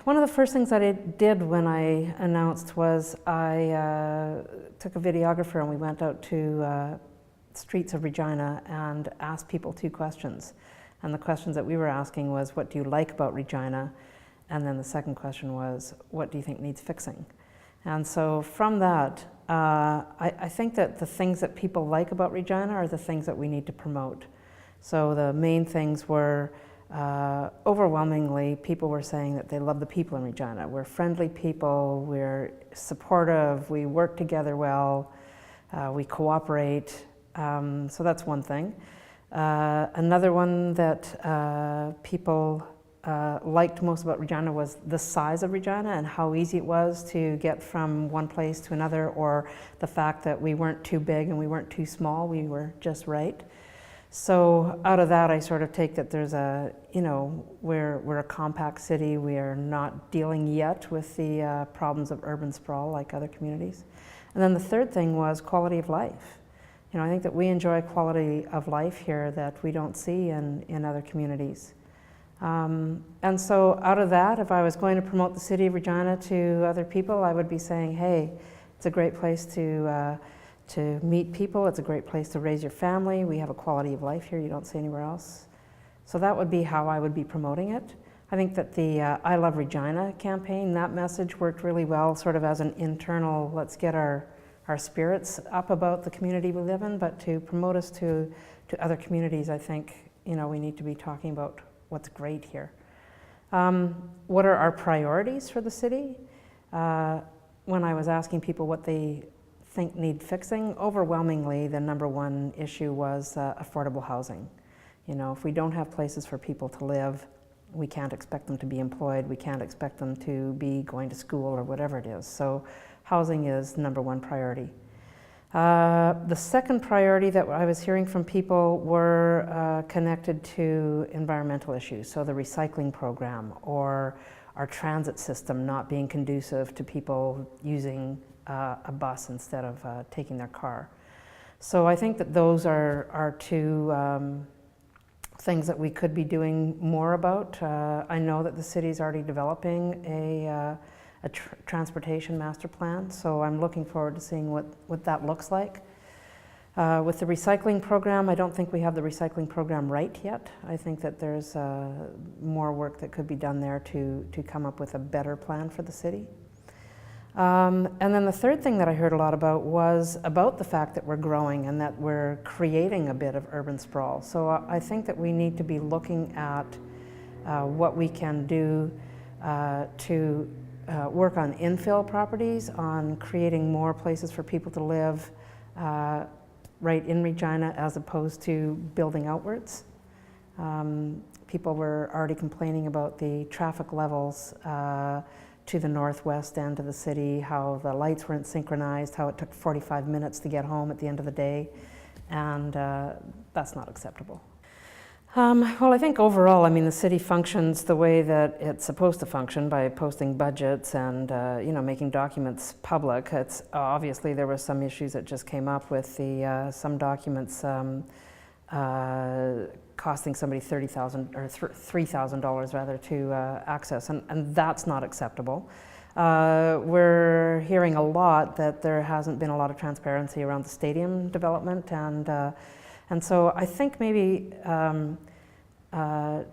One of the first things that I did when I announced was I took a videographer and we went out to streets of Regina and asked people 2 questions. And the questions that we were asking was, what do you like about Regina? And then the second question was, what do you think needs fixing? And so from that, I think that the things that people like about Regina are the things that we need to promote. So the main things were, overwhelmingly, people were saying that they love the people in Regina. We're friendly people, we're supportive, we work together well, we cooperate. So that's one thing. Another one that people liked most about Regina was the size of Regina and how easy it was to get from one place to another, or the fact that we weren't too big and we weren't too small, we were just right. So out of that, I sort of take that there's a, we're a compact city. We are not dealing yet with the problems of urban sprawl like other communities. And then the third thing was quality of life. I think that we enjoy quality of life here that we don't see in other communities. And so out of that, if I was going to promote the city of Regina to other people, I would be saying, hey, it's a great place to meet people. It's a great place to raise your family. We have a quality of life here you don't see anywhere else. So that would be how I would be promoting it. I think that the I Love Regina campaign, that message worked really well, sort of as an internal, let's get our spirits up about the community we live in, but to promote us to other communities, I think, we need to be talking about what's great here. What are our priorities for the city? When I was asking people what they think need fixing, overwhelmingly the number one issue was affordable housing. If we don't have places for people to live, we can't expect them to be employed, we can't expect them to be going to school or whatever it is. So housing is number one priority. The second priority that I was hearing from people were connected to environmental issues, so the recycling program or our transit system not being conducive to people using a bus instead of taking their car. So I think that those are 2 things that we could be doing more about. I know that the city is already developing a transportation master plan, so I'm looking forward to seeing what that looks like. With the recycling program, I don't think we have the recycling program right yet. I think that there's more work that could be done there to come up with a better plan for the city. And then the third thing that I heard a lot about was about the fact that we're growing and that we're creating a bit of urban sprawl. So I think that we need to be looking at what we can do to work on infill properties, on creating more places for people to live right in Regina as opposed to building outwards. People were already complaining about the traffic levels to the northwest end of the city, how the lights weren't synchronized, how it took 45 minutes to get home at the end of the day, and that's not acceptable. Well, I think overall, the city functions the way that it's supposed to function by posting budgets and making documents public. It's obviously there were some issues that just came up with the some documents costing somebody $30,000 or $3,000 rather to access, and that's not acceptable. We're hearing a lot that there hasn't been a lot of transparency around the stadium development, and so I think maybe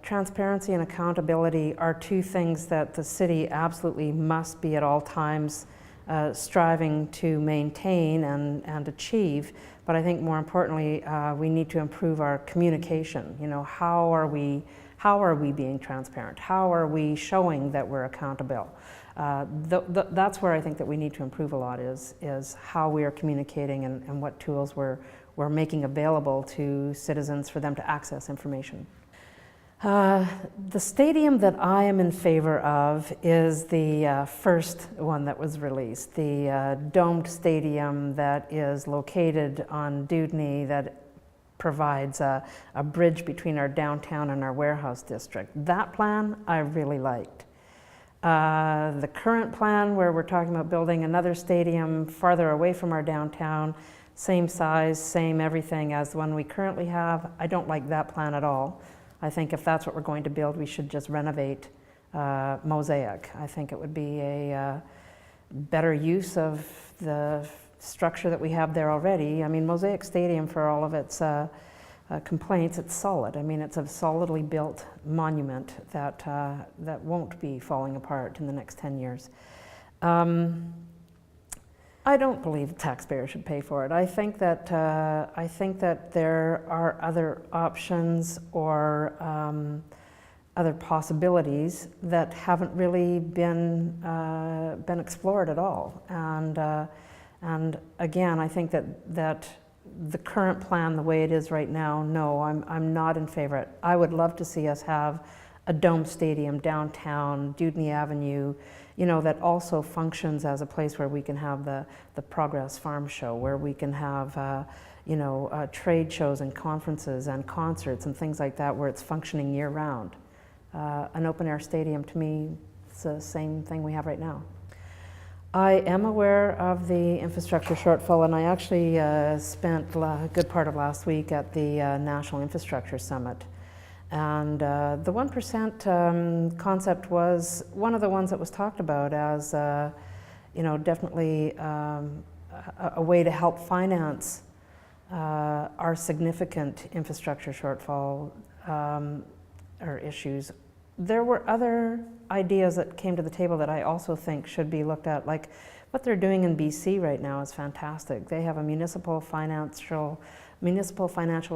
transparency and accountability are 2 things that the city absolutely must be at all times striving to maintain and achieve. But I think more importantly, we need to improve our communication. How are we being transparent? How are we showing that we're accountable? That's where I think that we need to improve a lot is how we are communicating and what tools we're making available to citizens for them to access information. The stadium that I am in favor of is the first one that was released, the domed stadium that is located on Dewdney that provides a bridge between our downtown and our warehouse district. That plan I really liked. The current plan where we're talking about building another stadium farther away from our downtown, same size, same everything as the one we currently have, I don't like that plan at all. I think if that's what we're going to build, we should just renovate Mosaic. I think it would be a better use of the structure that we have there already. I mean, Mosaic Stadium, for all of its complaints, it's solid. I mean, it's a solidly built monument that won't be falling apart in the next 10 years. I don't believe the taxpayer should pay for it. I think that there are other options or other possibilities that haven't really been explored at all. And again, I think that the current plan, the way it is right now, no, I'm not in favor of it. I would love to see us have a dome stadium downtown, Dewdney Avenue, you know, that also functions as a place where we can have the Progress Farm Show, where we can have, you know, trade shows and conferences and concerts and things like that, where it's functioning year round. An open air stadium, to me, it's the same thing we have right now. I am aware of the infrastructure shortfall, and I actually spent a good part of last week at the National Infrastructure Summit. And the 1% concept was one of the ones that was talked about as, you know, definitely a way to help finance our significant infrastructure shortfall or issues. There were other ideas that came to the table that I also think should be looked at, like what they're doing in BC right now is fantastic. They have a municipal financial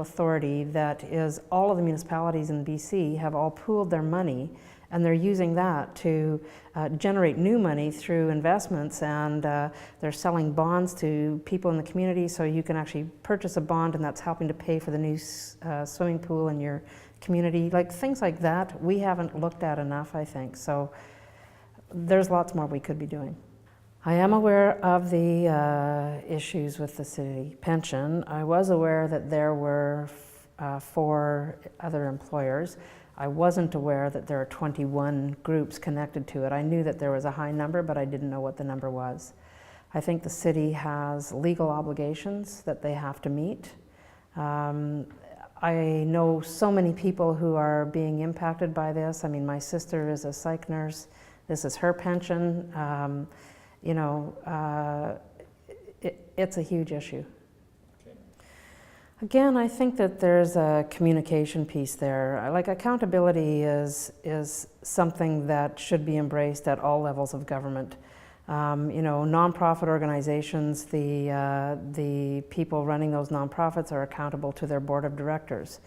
authority that is, all of the municipalities in BC have all pooled their money, and they're using that to generate new money through investments, and they're selling bonds to people in the community, so you can actually purchase a bond, and that's helping to pay for the new swimming pool in your community. Like things like that we haven't looked at enough, I think, so there's lots more we could be doing. I am aware of the issues with the city pension. I was aware that there were 4 other employers. I wasn't aware that there are 21 groups connected to it. I knew that there was a high number, but I didn't know what the number was. I think the city has legal obligations that they have to meet. I know so many people who are being impacted by this. I mean, my sister is a psych nurse. This is her pension. You know, it's a huge issue. Okay. Again, I think that there's a communication piece there. Like, accountability is something that should be embraced at all levels of government. You know, nonprofit organizations, the people running those nonprofits are accountable to their board of directors.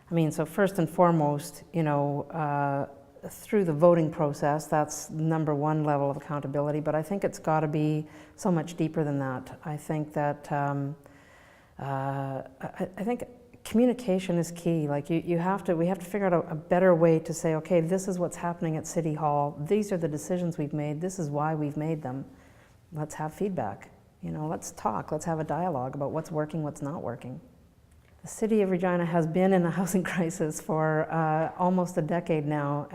I mean, so first and foremost, you know, through the voting process, that's number 1 level of accountability, but I think it's got to be so much deeper than that. I think that I think communication is key. Like we have to figure out a better way to say, okay, this is what's happening at City Hall. These are the decisions we've made. This is why we've made them. Let's have feedback. You know, let's talk. Let's have a dialogue about what's working, what's not working. The city of Regina has been in a housing crisis for almost a decade now,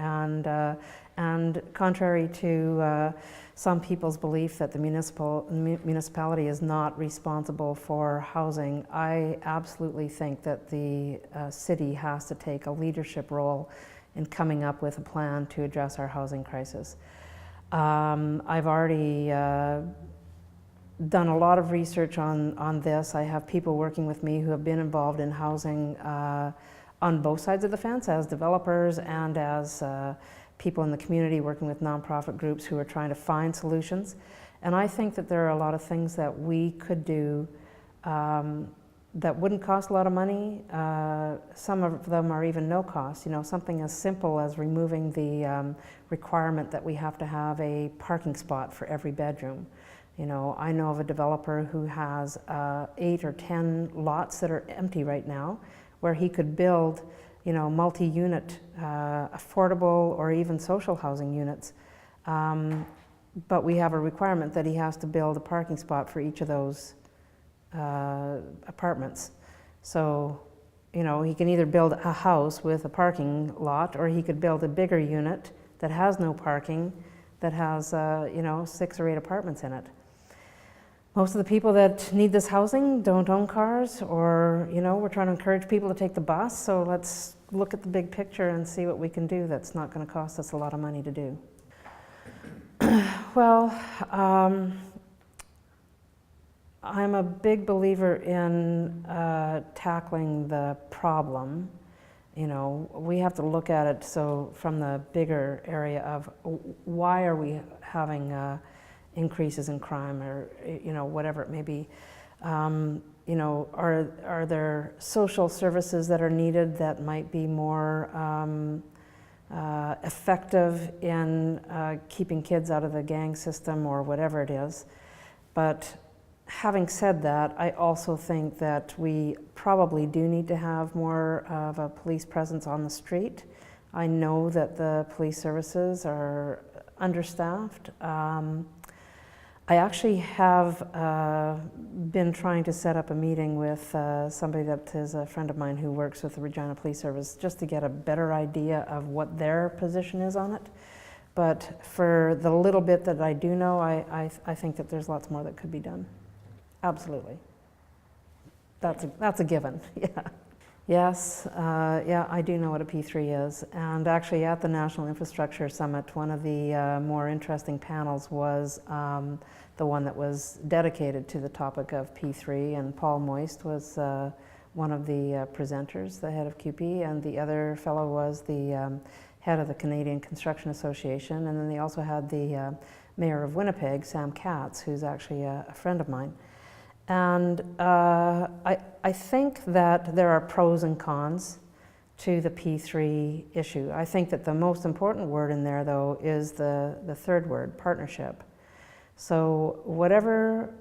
and contrary to some people's belief that the municipality is not responsible for housing, I absolutely think that the city has to take a leadership role in coming up with a plan to address our housing crisis. I've already done a lot of research on this. I have people working with me who have been involved in housing on both sides of the fence, as developers and as people in the community working with nonprofit groups who are trying to find solutions. And I think that there are a lot of things that we could do that wouldn't cost a lot of money. Some of them are even no cost. You know, something as simple as removing the requirement that we have to have a parking spot for every bedroom. You know, I know of a developer who has 8 or 10 lots that are empty right now, where he could build, you know, multi-unit, affordable or even social housing units. But we have a requirement that he has to build a parking spot for each of those apartments. So, you know, he can either build a house with a parking lot, or he could build a bigger unit that has no parking, that has, you know, 6 or 8 apartments in it. Most of the people that need this housing don't own cars, or, you know, we're trying to encourage people to take the bus, so let's look at the big picture and see what we can do that's not going to cost us a lot of money to do. Well, I'm a big believer in tackling the problem. You know, we have to look at it so from the bigger area of why are we having increases in crime, or you know, whatever it may be. You know, are there social services that are needed that might be more effective in keeping kids out of the gang system or whatever it is? But having said that, I also think that we probably do need to have more of a police presence on the street. I know that the police services are understaffed. I actually have been trying to set up a meeting with somebody that is a friend of mine who works with the Regina Police Service, just to get a better idea of what their position is on it. But for the little bit that I do know, I think that there's lots more that could be done. Absolutely. That's a given, yeah. Yes, yeah, I do know what a P3 is. And actually at the National Infrastructure Summit, one of the more interesting panels was the one that was dedicated to the topic of P3, and Paul Moist was one of the presenters, the head of QP, and the other fellow was the head of the Canadian Construction Association, and then they also had the mayor of Winnipeg, Sam Katz, who's actually a friend of mine. And I think that there are pros and cons to the P3 issue. I think that the most important word in there, though, is the third word, partnership. So whatever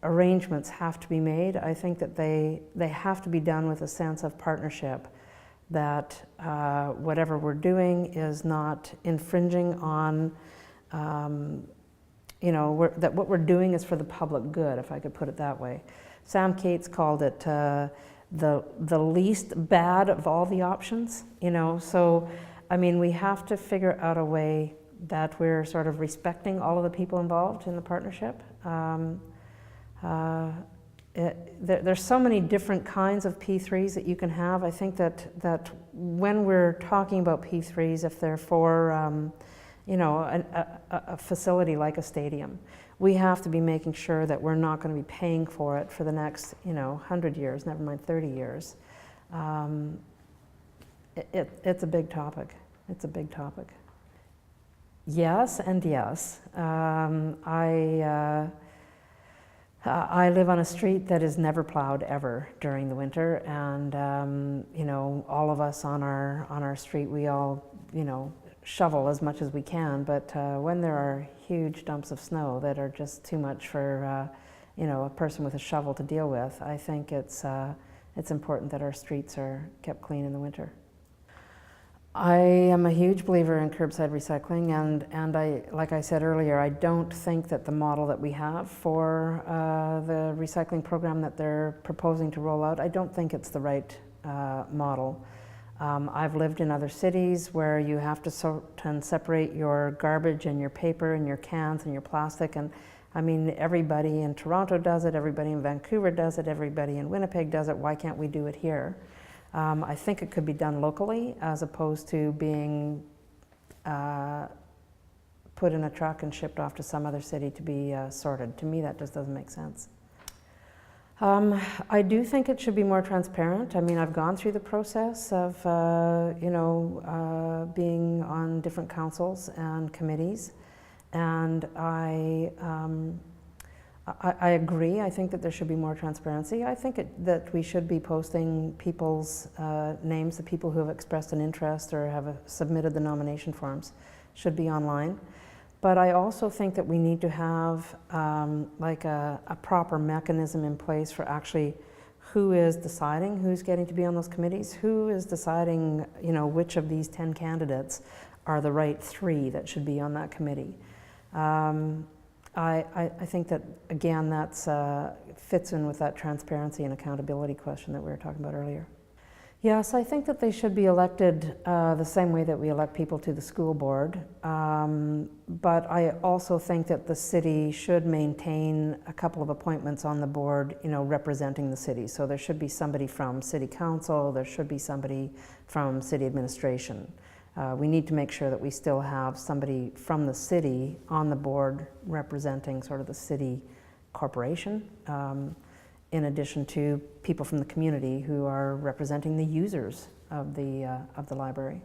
arrangements have to be made, I think that they have to be done with a sense of partnership, that whatever we're doing is not infringing on you know, that what we're doing is for the public good, if I could put it that way. Sam Katz called it the least bad of all the options, you know. So, I mean, we have to figure out a way that we're sort of respecting all of the people involved in the partnership. There's so many different kinds of P3s that you can have. I think that when we're talking about P3s, if they're for you know, a facility like a stadium, we have to be making sure that we're not going to be paying for it for the next, you know, 100 years, never mind 30 years. It's a big topic. It's a big topic. Yes and yes. I live on a street that is never plowed ever during the winter, and you know, all of us on our street, we all, you know, shovel as much as we can, but when there are huge dumps of snow that are just too much for you know, a person with a shovel to deal with, I think it's important that our streets are kept clean in the winter. I am a huge believer in curbside recycling, and I, like I said earlier, I don't think that the model that we have for the recycling program that they're proposing to roll out, I don't think it's the right model. I've lived in other cities where you have to sort and separate your garbage and your paper and your cans and your plastic, and I mean, everybody in Toronto does it, everybody in Vancouver does it, everybody in Winnipeg does it. Why can't we do it here? I think it could be done locally as opposed to being put in a truck and shipped off to some other city to be sorted. To me, that just doesn't make sense. I do think it should be more transparent. I mean, I've gone through the process of, you know, being on different councils and committees, and I agree. I think that there should be more transparency. I think that we should be posting people's names, the people who have expressed an interest or have submitted the nomination forms should be online. But I also think that we need to have like a proper mechanism in place for actually who is deciding who's getting to be on those committees, who is deciding, you know, which of these 10 candidates are the right 3 that should be on that committee. I think that, again, that's fits in with that transparency and accountability question that we were talking about earlier. Yes, I think that they should be elected the same way that we elect people to the school board. But I also think that the city should maintain a couple of appointments on the board, representing the city. So there should be somebody from city council, there should be somebody from city administration. We need to make sure that we still have somebody from the city on the board representing sort of the city corporation. In addition to people from the community who are representing the users of the library.